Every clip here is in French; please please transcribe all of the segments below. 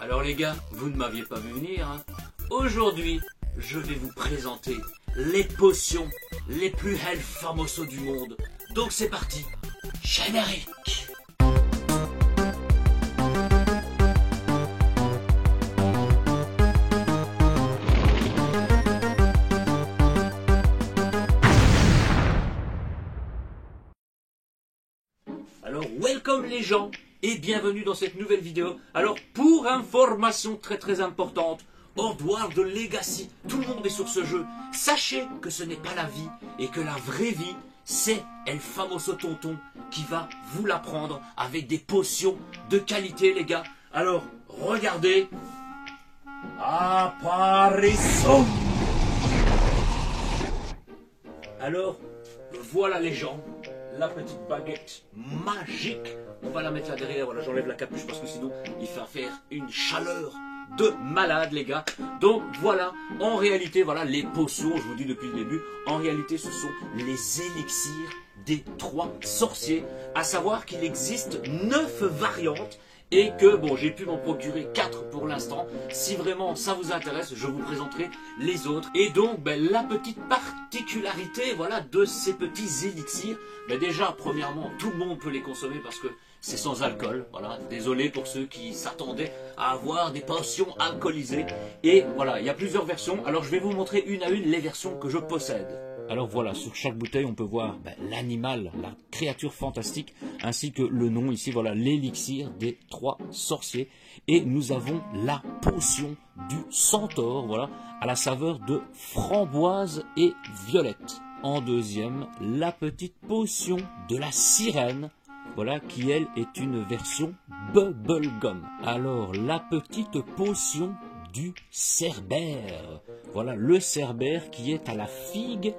Alors les gars, vous ne m'aviez pas vu venir, hein. Aujourd'hui, je vais vous présenter les potions les plus health famosos du monde. Donc c'est parti, générique. Alors, welcome les gens et bienvenue dans cette nouvelle vidéo. Alors, pour information très importante, Hogwarts Legacy, tout le monde est sur ce jeu. Sachez que ce n'est pas la vie et que la vraie vie, c'est El Famoso Tonton qui va vous l'apprendre avec des potions de qualité, les gars. Alors, regardez. Apparition. Alors, voilà les gens. La petite baguette magique, on va la mettre là derrière, voilà, j'enlève la capuche parce que sinon il va faire une chaleur de malade les gars. Donc voilà, en réalité, voilà les potions, je vous dis depuis le début, en réalité ce sont les élixirs des 3 sorciers, à savoir qu'il existe 9 variantes. Et que, bon, j'ai pu m'en procurer 4 pour l'instant. Si vraiment ça vous intéresse, je vous présenterai les autres. Et donc, ben, la petite particularité, voilà, de ces petits élixirs, ben, déjà, premièrement, tout le monde peut les consommer parce que c'est sans alcool. Voilà, désolé pour ceux qui s'attendaient à avoir des potions alcoolisées. Et voilà, il y a plusieurs versions. Alors, je vais vous montrer une à une les versions que je possède. Alors voilà, sur chaque bouteille, on peut voir l'animal, la créature fantastique, ainsi que le nom ici, voilà, l'élixir des 3 sorciers. Et nous avons la potion du centaure, voilà, à la saveur de framboise et violette. En deuxième, la petite potion de la sirène, voilà, qui elle est une version bubblegum. Alors, la petite potion du cerbère. Voilà, le cerbère qui est à la figue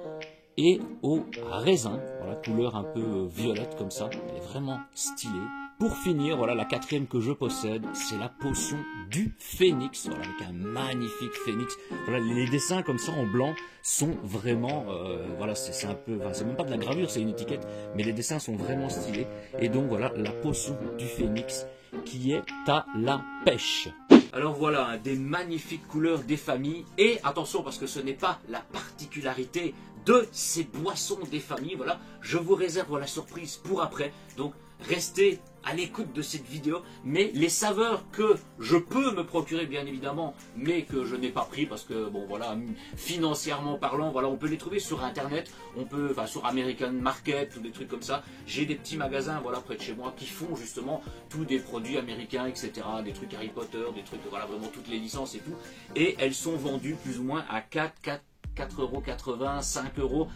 et au raisin. Voilà, couleur un peu violette comme ça. Elle est vraiment stylée. Pour finir, voilà, la 4e que je possède, c'est la potion du phénix. Voilà, avec un magnifique phénix. Voilà, les dessins comme ça en blanc sont vraiment, voilà, c'est un peu, enfin, c'est même pas de la gravure, c'est une étiquette, mais les dessins sont vraiment stylés. Et donc voilà, la potion du phénix qui est à la pêche. Alors voilà, des magnifiques couleurs des familles. Et attention, parce que ce n'est pas la particularité de ces boissons des familles. Voilà, je vous réserve la surprise pour après. Donc restez à l'écoute de cette vidéo. Mais les saveurs que je peux me procurer, bien évidemment, mais que je n'ai pas pris parce que, bon voilà, financièrement parlant, voilà, on peut les trouver sur internet, on peut, enfin sur American Market ou des trucs comme ça. J'ai des petits magasins, voilà, près de chez moi qui font justement tous des produits américains, etc. Des trucs Harry Potter, des trucs, voilà, vraiment toutes les licences et tout. Et elles sont vendues plus ou moins à 4,80 €, 5 €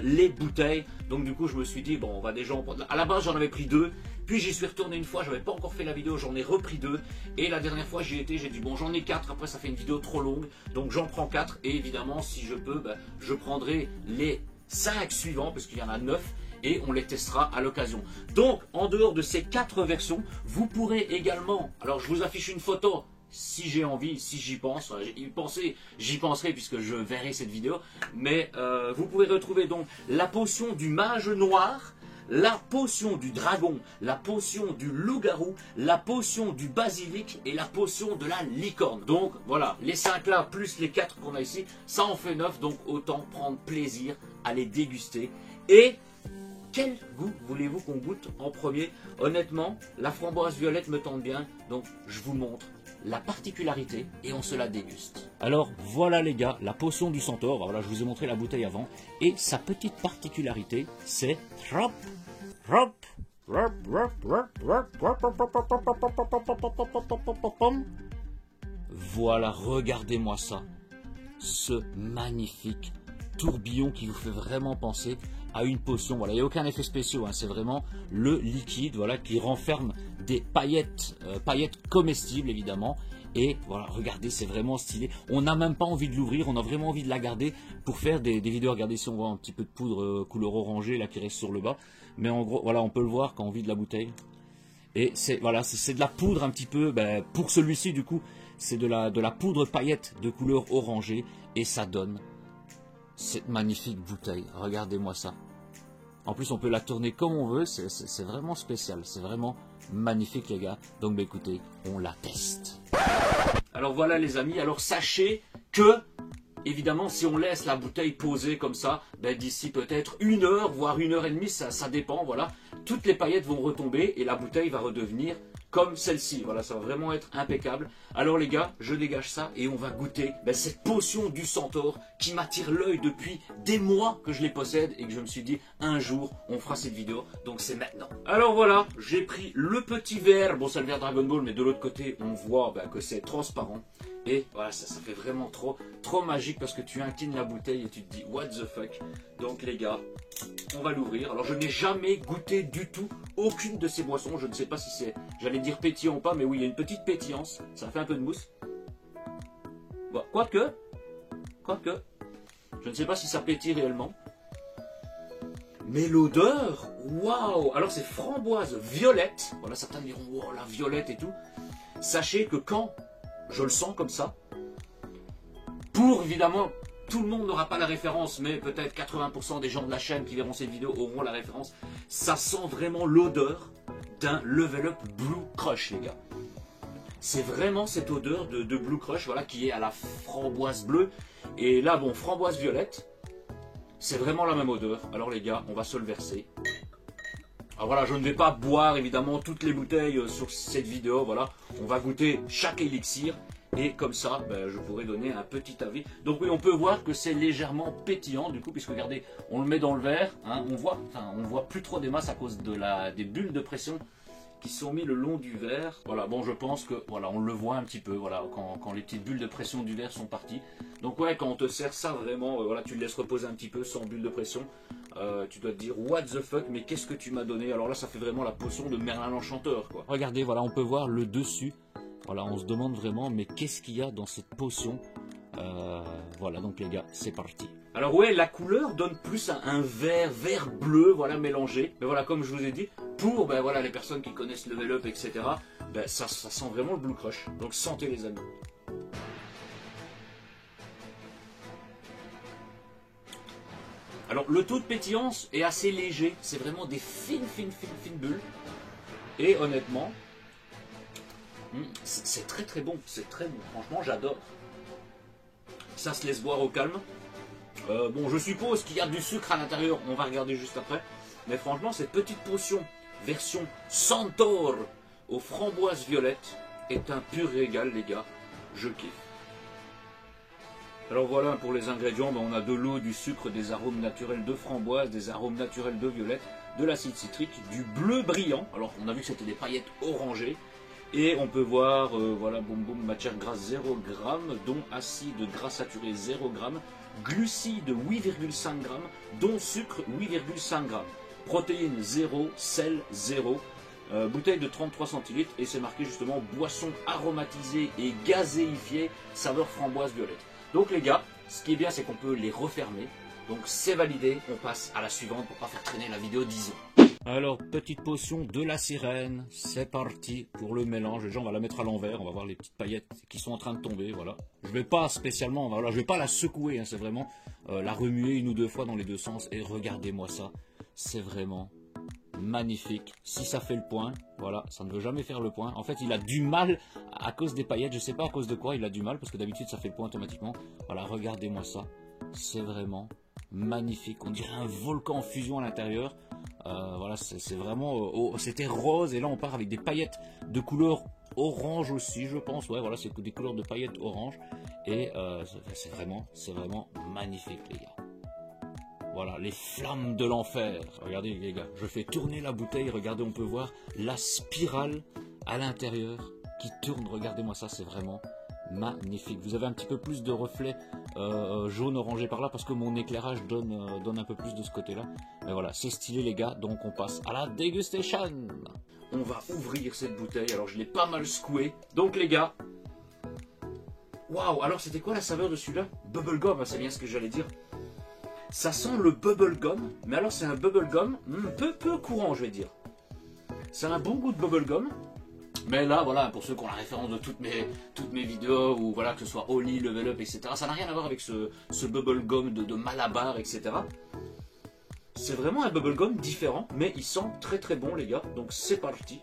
les bouteilles. Donc du coup je me suis dit bon, on va déjà en prendre. À la base j'en avais pris 2, puis j'y suis retourné une fois, j'avais pas encore fait la vidéo, j'en ai repris 2, et la dernière fois j'y étais, j'ai dit bon j'en ai 4, après ça fait une vidéo trop longue, donc j'en prends 4, et évidemment si je peux, je prendrai les 5 suivants, parce qu'il y en a 9, et on les testera à l'occasion. Donc en dehors de ces 4 versions, vous pourrez également, alors je vous affiche une photo, si j'ai envie, si j'y pense, j'y penserai puisque je verrai cette vidéo, mais vous pouvez retrouver donc la potion du mage noir, la potion du dragon, la potion du loup-garou, la potion du basilic et la potion de la licorne. Donc voilà, les 5 là plus les 4 qu'on a ici, ça en fait 9, donc autant prendre plaisir à les déguster. Et quel goût voulez-vous qu'on goûte en premier? Honnêtement, la framboise violette me tente bien, donc je vous montre la particularité et on se la déguste. Alors voilà les gars, la potion du centaure, voilà, je vous ai montré la bouteille avant, et sa petite particularité, c'est voilà, regardez-moi ça, ce magnifique tourbillon qui vous fait vraiment penser à une potion. Voilà, il n'y a aucun effet spécial, hein, c'est vraiment le liquide, voilà, qui renferme des paillettes, paillettes comestibles évidemment. Et voilà, regardez, c'est vraiment stylé. On n'a même pas envie de l'ouvrir, on a vraiment envie de la garder pour faire des vidéos. Regardez, si on voit un petit peu de poudre couleur orangée là qui reste sur le bas. Mais en gros, voilà, on peut le voir quand on vide la bouteille. Et c'est voilà, c'est de la poudre un petit peu. Pour celui-ci, du coup, c'est de la poudre paillette de couleur orangée et ça donne cette magnifique bouteille. Regardez-moi ça. En plus, on peut la tourner comme on veut. C'est vraiment spécial. C'est vraiment magnifique, les gars. Donc, bah, écoutez, on la teste. Alors voilà, les amis. Alors, sachez que, évidemment, si on laisse la bouteille posée comme ça, ben, d'ici peut-être 1 heure, voire 1h30, ça dépend, voilà. Toutes les paillettes vont retomber et la bouteille va redevenir comme celle-ci. Voilà, ça va vraiment être impeccable. Alors les gars, je dégage ça et on va goûter cette potion du centaure qui m'attire l'œil depuis des mois que je les possède et que je me suis dit un jour on fera cette vidéo. Donc c'est maintenant. Alors voilà, j'ai pris le petit verre. Bon, c'est le verre Dragon Ball, mais de l'autre côté on voit que c'est transparent. Et voilà, ça fait vraiment trop magique parce que tu inclines la bouteille et tu te dis what the fuck. Donc les gars, on va l'ouvrir. Alors je n'ai jamais goûté du tout aucune de ces boissons. Je ne sais pas si c'est, j'allais dire pétillant ou pas, mais oui, il y a une petite pétillance. Ça fait un peu de mousse. Bon, quoique, je ne sais pas si ça pétille réellement. Mais l'odeur, waouh! Alors c'est framboise violette. Voilà, certains diront, wow, la violette et tout. Sachez que quand je le sens comme ça, pour évidemment, tout le monde n'aura pas la référence, mais peut-être 80% des gens de la chaîne qui verront cette vidéo auront la référence. Ça sent vraiment l'odeur d'un Level Up Blue Crush, les gars. C'est vraiment cette odeur de Blue Crush, voilà, qui est à la framboise bleue. Et là, bon, framboise violette, c'est vraiment la même odeur. Alors les gars, on va se le verser. Alors voilà, je ne vais pas boire évidemment toutes les bouteilles sur cette vidéo, voilà. On va goûter chaque élixir et comme ça, je pourrai donner un petit avis. Donc oui, on peut voir que c'est légèrement pétillant du coup, puisque regardez, on le met dans le verre, hein, on voit plus trop des masses à cause de des bulles de pression qui sont mis le long du verre. Voilà, bon, je pense que voilà, on le voit un petit peu, voilà, quand les petites bulles de pression du verre sont parties. Donc ouais, quand on te sert ça vraiment, voilà, tu le laisses reposer un petit peu sans bulle de pression. Tu dois te dire what the fuck, mais qu'est-ce que tu m'as donné? Alors là, ça fait vraiment la potion de Merlin l'Enchanteur, quoi. Regardez, voilà, on peut voir le dessus. Voilà, on se demande vraiment, mais qu'est-ce qu'il y a dans cette potion? Voilà, donc les gars, c'est parti. Alors ouais, la couleur donne plus un vert bleu, voilà, mélangé. Mais voilà, comme je vous ai dit, pour voilà, les personnes qui connaissent Level Up, etc., ça sent vraiment le Blue Crush. Donc sentez les amis. Alors le taux de pétillance est assez léger, c'est vraiment des fines bulles. Et honnêtement, c'est très bon, c'est très bon, franchement j'adore. Ça se laisse boire au calme. Bon, je suppose qu'il y a du sucre à l'intérieur, on va regarder juste après. Mais franchement, cette petite potion version Centaure aux framboises violettes est un pur régal, les gars. Je kiffe. Alors voilà, pour les ingrédients, on a de l'eau, du sucre, des arômes naturels de framboise, des arômes naturels de violette, de l'acide citrique, du bleu brillant. Alors on a vu que c'était des paillettes orangées. Et on peut voir, voilà, matière grasse 0 g, dont acide gras saturé 0 g, glucides 8,5 g, dont sucre 8,5 g, protéines 0, sel 0, bouteille de 33 centilitres et c'est marqué justement boisson aromatisée et gazéifiée, saveur framboise violette. Donc les gars, ce qui est bien c'est qu'on peut les refermer, donc c'est validé, on passe à la suivante pour pas faire traîner la vidéo 10 ans. Alors, petite potion de la sirène, c'est parti pour le mélange. Déjà, on va la mettre à l'envers, on va voir les petites paillettes qui sont en train de tomber, voilà. Je vais pas spécialement, voilà, je vais pas la secouer, hein, c'est vraiment la remuer 1 ou 2 fois dans les deux sens. Et regardez-moi ça, c'est vraiment magnifique. Si ça fait le point, voilà, ça ne veut jamais faire le point. En fait, il a du mal à cause des paillettes, je sais pas à cause de quoi il a du mal, parce que d'habitude, ça fait le point automatiquement. Voilà, regardez-moi ça, c'est vraiment magnifique. On dirait un volcan en fusion à l'intérieur. Voilà, c'est vraiment, c'était rose et là on part avec des paillettes de couleur orange aussi, je pense. Ouais, voilà, c'est des couleurs de paillettes orange et c'est vraiment magnifique, les gars. Voilà, les flammes de l'enfer. Regardez, les gars, je fais tourner la bouteille. Regardez, on peut voir la spirale à l'intérieur qui tourne. Regardez-moi ça, c'est vraiment magnifique. Vous avez un petit peu plus de reflets jaune orangé par là parce que mon éclairage donne un peu plus de ce côté là, mais voilà, c'est stylé les gars. Donc on passe à la dégustation. On va ouvrir cette bouteille. Alors je l'ai pas mal secoué, donc les gars, waouh. Alors c'était quoi la saveur de celui-là? Bubblegum, c'est bien ce que j'allais dire. Ça sent le bubblegum, mais alors c'est un bubblegum peu courant, je vais dire. C'est un bon goût de bubblegum. Mais là, voilà, pour ceux qui ont la référence de toutes mes vidéos, ou voilà, que ce soit Oli, Level Up, etc., ça n'a rien à voir avec ce bubblegum de Malabar, etc. C'est vraiment un bubblegum différent, mais il sent très très bon les gars. Donc c'est parti.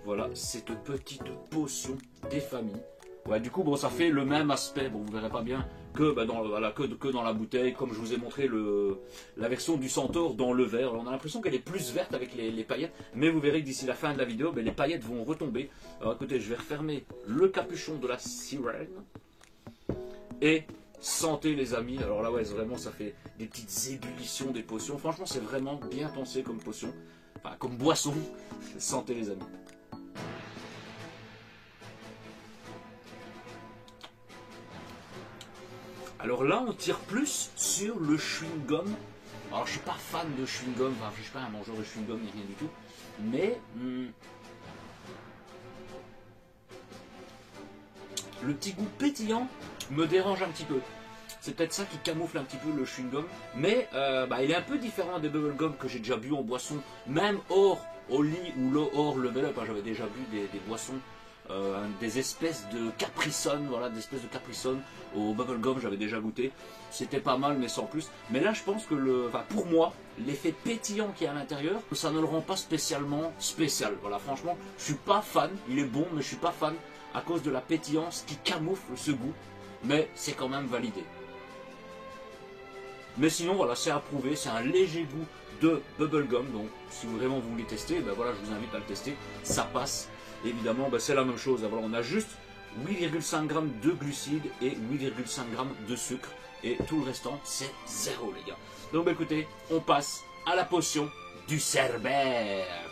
Voilà, cette petite potion des familles. Ouais, du coup, bon, ça fait le même aspect. Bon, vous verrez pas bien que, bah, que dans la bouteille, comme je vous ai montré la version du Centaure dans le verre. Alors, on a l'impression qu'elle est plus verte avec les paillettes, mais vous verrez que d'ici la fin de la vidéo, bah, les paillettes vont retomber. Alors, écoutez, je vais refermer le capuchon de la sirène. Et santé, les amis. Alors là, ouais, vraiment, ça fait des petites ébullitions des potions. Franchement, c'est vraiment bien pensé comme potion. Enfin, comme boisson. Santé, les amis. Alors là, on tire plus sur le chewing-gum. Alors, je suis pas fan de chewing-gum, enfin, je suis pas un mangeur de chewing-gum ni rien du tout. Mais le petit goût pétillant me dérange un petit peu. C'est peut-être ça qui camoufle un petit peu le chewing-gum. Mais il est un peu différent des bubblegum que j'ai déjà bu en boisson, même hors au lit ou hors level up. J'avais déjà bu des boissons. Des espèces de capricone, voilà, des espèces de capricone au bubblegum, j'avais déjà goûté. C'était pas mal, mais sans plus. Mais là, je pense que pour moi, l'effet pétillant qu'il y a à l'intérieur, ça ne le rend pas spécialement spécial. Voilà, franchement, je suis pas fan. Il est bon, mais je suis pas fan à cause de la pétillance qui camoufle ce goût. Mais c'est quand même validé. Mais sinon, voilà, c'est approuvé. C'est un léger goût de bubblegum. Donc, si vraiment vous voulez tester, ben voilà, je vous invite à le tester. Ça passe. Évidemment, ben c'est la même chose. Voilà, on a juste 8,5 g de glucides et 8,5 g de sucre. Et tout le restant, c'est zéro, les gars. Donc, ben, écoutez, on passe à la potion du cerbère.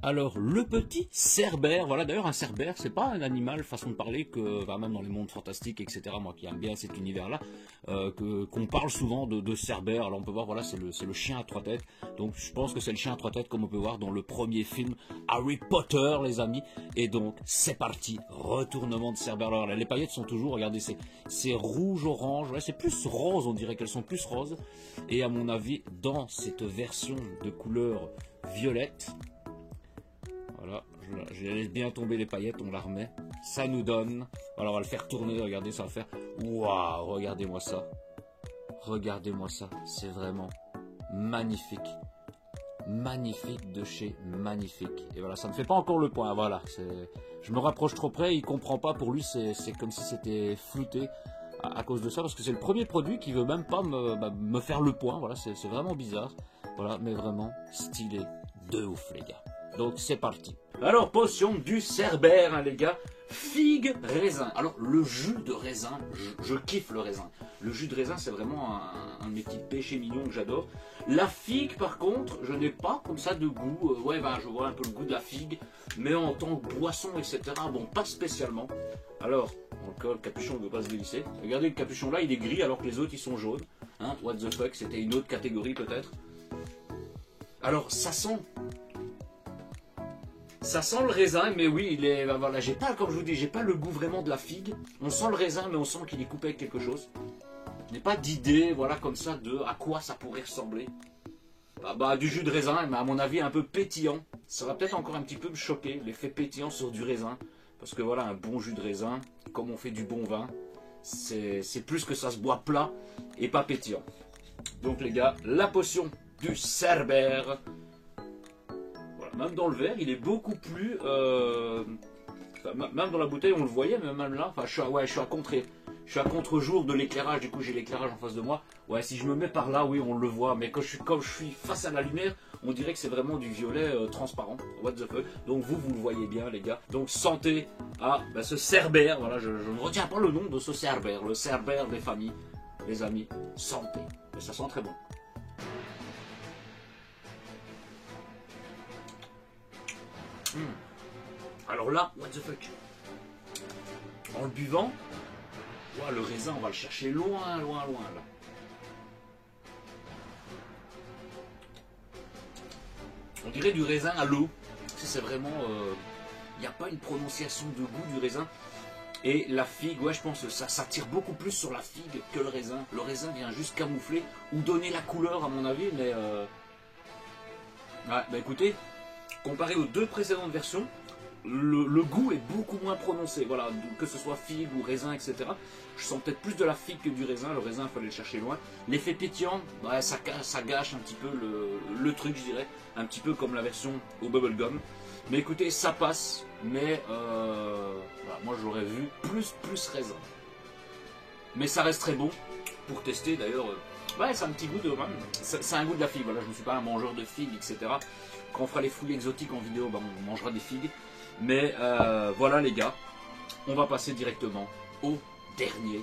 Alors, le petit cerbère, voilà, d'ailleurs, un cerbère, c'est pas un animal, façon de parler, que, même dans les mondes fantastiques, etc., moi qui aime bien cet univers-là, qu'on parle souvent de cerbère. Alors, on peut voir, voilà, c'est le chien à 3 têtes. Donc, je pense que c'est le chien à 3 têtes, comme on peut voir dans le premier film Harry Potter, les amis. Et donc, c'est parti, retournement de cerbère. Alors, là, les paillettes sont toujours, regardez, c'est rouge-orange, ouais, c'est plus rose, on dirait qu'elles sont plus roses. Et à mon avis, dans cette version de couleur violette, voilà, je laisse bien tomber les paillettes, on la remet. Ça nous donne. Voilà, on va le faire tourner, regardez, ça va faire. Waouh, regardez-moi ça. Regardez-moi ça. C'est vraiment magnifique. Magnifique de chez magnifique. Et voilà, ça ne fait pas encore le point. Voilà, je me rapproche trop près, il ne comprend pas. Pour lui, c'est comme si c'était flouté à cause de ça. Parce que c'est le premier produit qui ne veut même pas me faire le point. Voilà, c'est vraiment bizarre. Voilà, mais vraiment stylé de ouf, les gars. Donc c'est parti. Alors potion du cerbère, hein, les gars. Figue raisin. Alors le jus de raisin, je kiffe le raisin. Le jus de raisin, c'est vraiment un de mes petits péchés mignons que j'adore. La figue, par contre, je n'ai pas comme ça de goût. Je vois un peu le goût de la figue, mais en tant que boisson, etc. Bon, pas spécialement. Alors, encore le capuchon ne veut pas se dévisser. Regardez, le capuchon là, il est gris alors que les autres ils sont jaunes. Hein, what the fuck, c'était une autre catégorie peut-être. Alors ça sent le raisin, mais oui, il est. Voilà, j'ai pas, comme je vous dis, j'ai pas le goût vraiment de la figue. On sent le raisin, mais on sent qu'il est coupé avec quelque chose. Je n'ai pas d'idée, voilà, comme ça, de à quoi ça pourrait ressembler. Du jus de raisin, mais à mon avis, un peu pétillant. Ça va peut-être encore un petit peu me choquer, l'effet pétillant sur du raisin. Parce que voilà, un bon jus de raisin, comme on fait du bon vin, c'est plus que ça se boit plat et pas pétillant. Donc les gars, la potion du cerbère. Même dans le verre, il est beaucoup plus. Même dans la bouteille, on le voyait, mais même là, je suis à contre-jour de l'éclairage. Du coup, j'ai l'éclairage en face de moi. Ouais, si je me mets par là, oui, on le voit. Mais comme je suis face à la lumière, on dirait que c'est vraiment du violet transparent. What the fuck. Donc vous le voyez bien, les gars. Donc santé à ce cerbère. Voilà, je ne retiens pas le nom de ce cerbère. Le cerbère des familles, les amis. Santé. Et ça sent très bon. Alors là, what the fuck. En le buvant, le raisin, on va le chercher loin, loin, loin là. On dirait du raisin à l'eau. C'est vraiment. Il n'y a pas une prononciation de goût du raisin. Et la figue, ouais, je pense que ça tire beaucoup plus sur la figue que le raisin. Le raisin vient juste camoufler ou donner la couleur, à mon avis, mais. Ouais, écoutez. Comparé aux deux précédentes versions, le goût est beaucoup moins prononcé, voilà, que ce soit figue ou raisin, etc. Je sens peut-être plus de la figue que du raisin, le raisin il fallait le chercher loin. L'effet pétillant, ouais, ça gâche un petit peu le truc, je dirais, un petit peu comme la version au bubblegum. Mais écoutez, ça passe, mais voilà, moi j'aurais vu plus raisin. Mais ça reste très bon pour tester d'ailleurs. Ouais, c'est un petit goût de. C'est un goût de la figue. Voilà, je ne suis pas un mangeur de figues, etc. Quand on fera les fouilles exotiques en vidéo, ben, on mangera des figues. Mais voilà les gars, on va passer directement au dernier,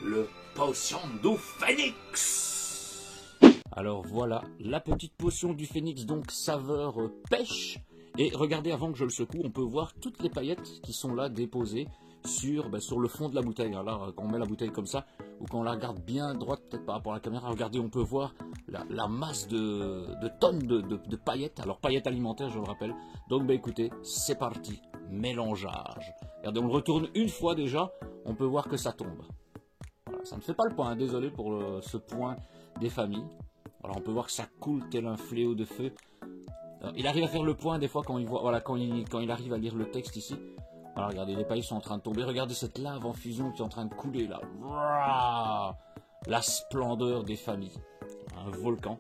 le potion du phénix. Alors voilà, la petite potion du phénix, donc saveur pêche. Et regardez, avant que je le secoue, on peut voir toutes les paillettes qui sont là déposées sur le fond de la bouteille. Alors, quand on met la bouteille comme ça, ou quand on la regarde bien droite, peut-être par rapport à la caméra, regardez, on peut voir la masse de tonnes de paillettes. Alors, paillettes alimentaires, je le rappelle. Donc, écoutez, c'est parti, mélangeage. Regardez, on le retourne une fois déjà, on peut voir que ça tombe. Voilà, ça ne fait pas le point, hein, désolé pour ce point des familles. Alors, on peut voir que ça coule tel un fléau de feu. Alors, il arrive à faire le point des fois quand il voit, voilà, quand il arrive à lire le texte ici. Alors, regardez, les pailles sont en train de tomber. Regardez cette lave en fusion qui est en train de couler là. La splendeur des familles. Un volcan.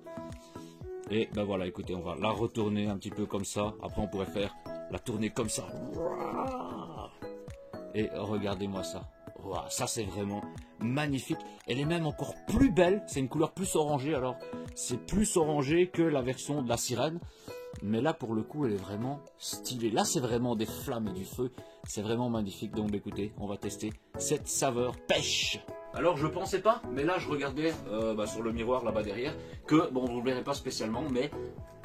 Et ben voilà, écoutez, on va la retourner un petit peu comme ça. Après, on pourrait faire la tourner comme ça. Et regardez-moi ça. Ça, c'est vraiment magnifique. Elle est même encore plus belle. C'est une couleur plus orangée. Alors, c'est plus orangé que la version de la sirène. Mais là, pour le coup, elle est vraiment stylée. Là, c'est vraiment des flammes et du feu. C'est vraiment magnifique. Donc, écoutez, on va tester cette saveur pêche. Alors, je pensais pas, mais là, je regardais sur le miroir là-bas derrière, que, bon, vous ne le verrez pas spécialement, mais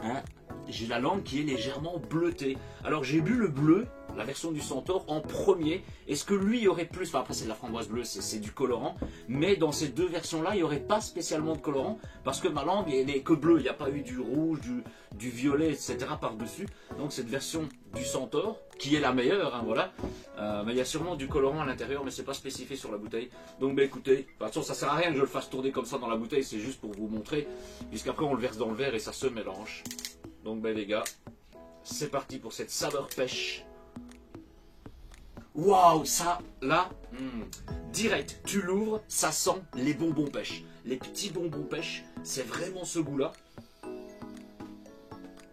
hein, j'ai la langue qui est légèrement bleutée. Alors, j'ai bu le bleu, la version du Centaure, en premier. Est-ce que lui, il y aurait plus, enfin, après, c'est de la framboise bleue, c'est du colorant, mais dans ces deux versions-là, il n'y aurait pas spécialement de colorant, parce que ma langue, elle n'est que bleue. Il n'y a pas eu du rouge, du violet, etc. par-dessus. Donc, cette version du Centaure, qui est la meilleure, hein, voilà. Mais il y a sûrement du colorant à l'intérieur, mais c'est pas spécifié sur la bouteille. Donc écoutez, de toute façon ça sert à rien que je le fasse tourner comme ça dans la bouteille, c'est juste pour vous montrer, puisqu'après on le verse dans le verre et ça se mélange. Donc les gars, c'est parti pour cette saveur pêche. Waouh, ça, là, direct, tu l'ouvres, ça sent les bonbons pêche. Les petits bonbons pêche, c'est vraiment ce goût-là.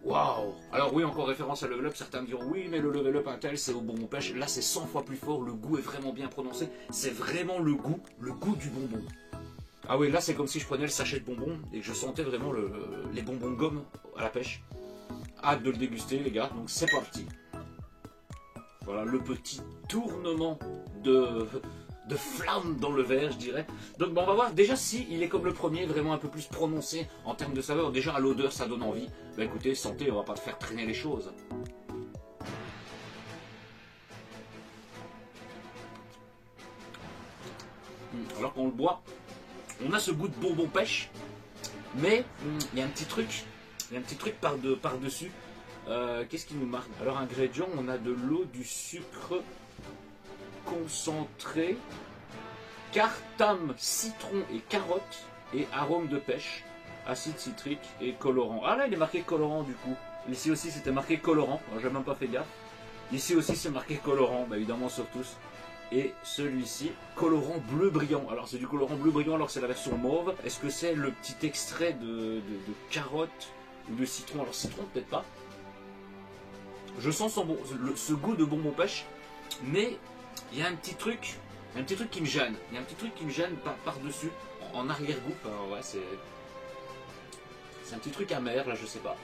Waouh! Alors oui, encore référence à Level Up, certains me diront oui, mais le Level Up Intel c'est au bonbon pêche. Là c'est 100 fois plus fort, le goût est vraiment bien prononcé. C'est vraiment le goût du bonbon. Ah oui, là c'est comme si je prenais le sachet de bonbons et que je sentais vraiment les bonbons gomme à la pêche. Hâte de le déguster les gars, donc c'est parti. Voilà le petit tournement de flamme dans le verre, je dirais. Donc on va voir déjà si il est comme le premier, vraiment un peu plus prononcé en termes de saveur. Déjà à l'odeur ça donne envie. Bah écoutez, santé, on va pas te faire traîner les choses. Alors qu'on le boit, on a ce goût de bonbon pêche, mais il y a un petit truc, par-dessus. Qu'est-ce qui nous marque? Alors ingrédients, on a de l'eau, du sucre concentré, cartame, citron et carotte, et arôme de pêche, acide citrique et colorant. Ah là il est marqué colorant du coup. Ici aussi c'était marqué colorant, j'ai même pas fait gaffe. Ici aussi c'est marqué colorant, bah évidemment sur tous. Et celui-ci, colorant bleu brillant. Alors c'est du colorant bleu brillant alors c'est la version mauve. Est-ce que c'est le petit extrait de carotte ou de citron? Alors citron peut-être pas. Je sens ce goût de bonbon pêche, mais il y a un petit truc qui me gêne. Il y a un petit truc qui me gêne par-dessus, en arrière-goût. Enfin, ouais, c'est un petit truc amer, là, je sais pas.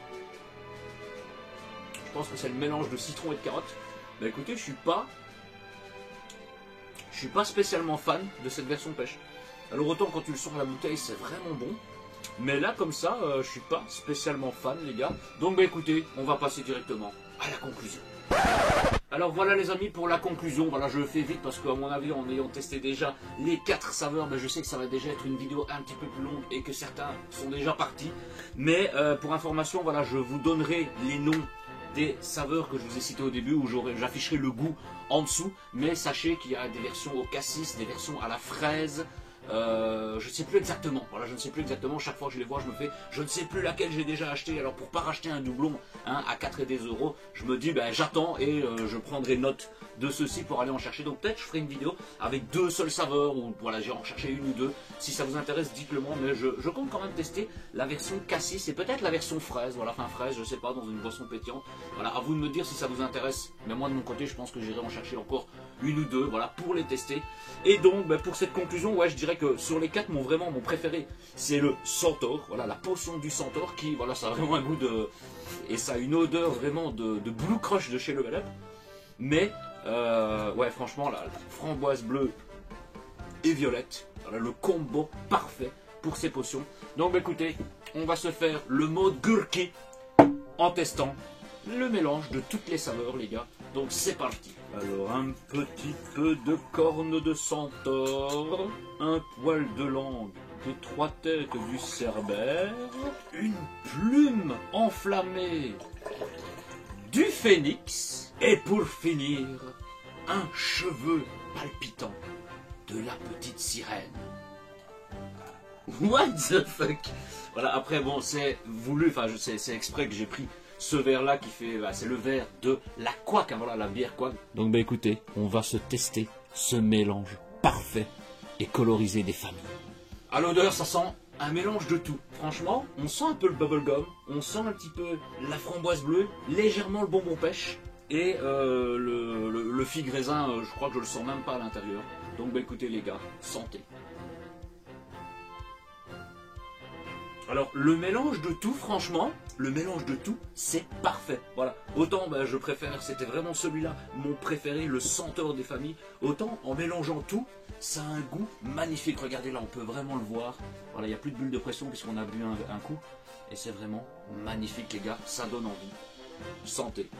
Je pense que c'est le mélange de citron et de carotte. Bah écoutez, je suis pas spécialement fan de cette version pêche. Alors autant quand tu le sens à la bouteille, c'est vraiment bon. Mais là, comme ça, je suis pas spécialement fan, les gars. Donc bah écoutez, on va passer directement à la conclusion. Alors voilà les amis pour la conclusion, voilà je le fais vite parce qu'à mon avis en ayant testé déjà les 4 saveurs, ben, je sais que ça va déjà être une vidéo un petit peu plus longue et que certains sont déjà partis. Mais pour information, voilà je vous donnerai les noms des saveurs que je vous ai citées au début où j'afficherai le goût en dessous. Mais sachez qu'il y a des versions au cassis, des versions à la fraise, je ne sais plus exactement, voilà, je ne sais plus exactement, chaque fois que je les vois je me fais, je ne sais plus laquelle j'ai déjà acheté, alors pour pas racheter un doublon hein, à 4 et des euros, je me dis ben j'attends et je prendrai note de ceci pour aller en chercher, donc peut-être je ferai une vidéo avec 2 seules saveurs, ou voilà, j'ai en cherché une ou deux, si ça vous intéresse dites-le moi, mais je compte quand même tester la version cassis et peut-être la version fraise, voilà, enfin fraise, je sais pas, dans une boisson pétillante, voilà, à vous de me dire si ça vous intéresse, mais moi de mon côté je pense que j'irai en chercher encore une ou deux, voilà, pour les tester. Et donc ben, pour cette conclusion, ouais, je dirais que sur les 4, mon préféré c'est le centaure, voilà, la potion du centaure qui, voilà, ça a vraiment un goût de, et ça a une odeur vraiment de Blue Crush de chez Level Up, mais ouais, franchement la framboise bleue et violette, voilà, le combo parfait pour ces potions. Donc bah, écoutez, on va se faire le mode Gurki en testant le mélange de toutes les saveurs les gars, donc c'est parti. Alors un petit peu de corne de centaure, un poil de langue de 3 têtes du cerbère, une plume enflammée du phénix, et pour finir, un cheveu palpitant de la petite sirène. What the fuck? Voilà, après bon, c'est voulu, enfin c'est exprès que j'ai pris ce verre là qui fait, bah, c'est le verre de la couac, hein, voilà, la bière couac. Donc bah écoutez, on va se tester ce mélange parfait et colorisé des familles. À l'odeur, ça sent un mélange de tout. Franchement, on sent un peu le bubblegum, on sent un petit peu la framboise bleue, légèrement le bonbon pêche, et le figue raisin, je crois que je le sens même pas à l'intérieur. Donc bah écoutez les gars, santé. Alors le mélange de tout, franchement, le mélange de tout, c'est parfait. Voilà. Autant bah, je préfère, c'était vraiment celui-là, mon préféré, le centaure des familles. Autant en mélangeant tout, ça a un goût magnifique. Regardez là, on peut vraiment le voir. Voilà, il n'y a plus de bulle de pression puisqu'on a bu un coup. Et c'est vraiment magnifique les gars, ça donne envie. Santé.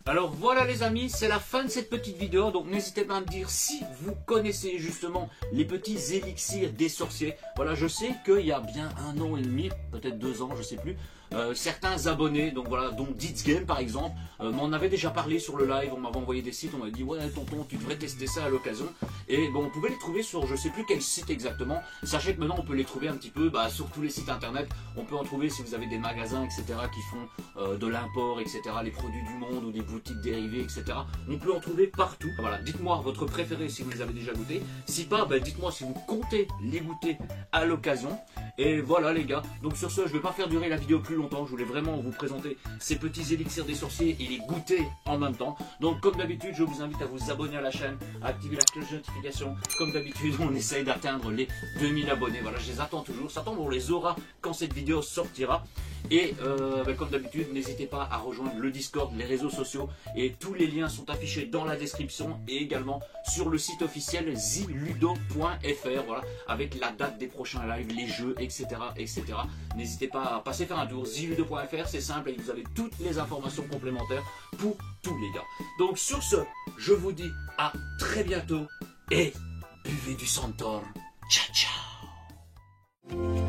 Alors voilà les amis, c'est la fin de cette petite vidéo, donc n'hésitez pas à me dire si vous connaissez justement les petits élixirs des sorciers. Voilà, je sais qu'il y a bien 1 an et demi, peut-être 2 ans, je sais plus, certains abonnés, donc voilà, dont Ditz Game par exemple, m'en avaient déjà parlé sur le live, on m'avait envoyé des sites, on m'avait dit ouais tonton tu devrais tester ça à l'occasion, et bon on pouvait les trouver sur je sais plus quel site exactement. Sachez que maintenant on peut les trouver un petit peu bah, sur tous les sites internet, on peut en trouver si vous avez des magasins etc qui font de l'import etc, les produits du monde ou des boutiques dérivées etc, on peut en trouver partout. Voilà, dites-moi votre préféré si vous les avez déjà goûtés, si pas bah, dites-moi si vous comptez les goûter à l'occasion. Et voilà les gars, donc sur ce je vais pas faire durer la vidéo plus longtemps, je voulais vraiment vous présenter ces petits élixirs des sorciers et les goûter en même temps. Donc comme d'habitude je vous invite à vous abonner à la chaîne, à activer la cloche de notification. Comme d'habitude on essaye d'atteindre les 2000 abonnés, voilà je les attends toujours, ça tombe on les aura quand cette vidéo sortira. Et bah, comme d'habitude n'hésitez pas à rejoindre le Discord, les réseaux sociaux, et tous les liens sont affichés dans la description et également sur le site officiel ziludo.fr, voilà, avec la date des prochains lives, les jeux etc etc. N'hésitez pas à passer faire un tour, ziludo.fr, c'est simple et vous avez toutes les informations complémentaires pour tous les gars. Donc sur ce, je vous dis à très bientôt et buvez du centaure. Ciao ciao.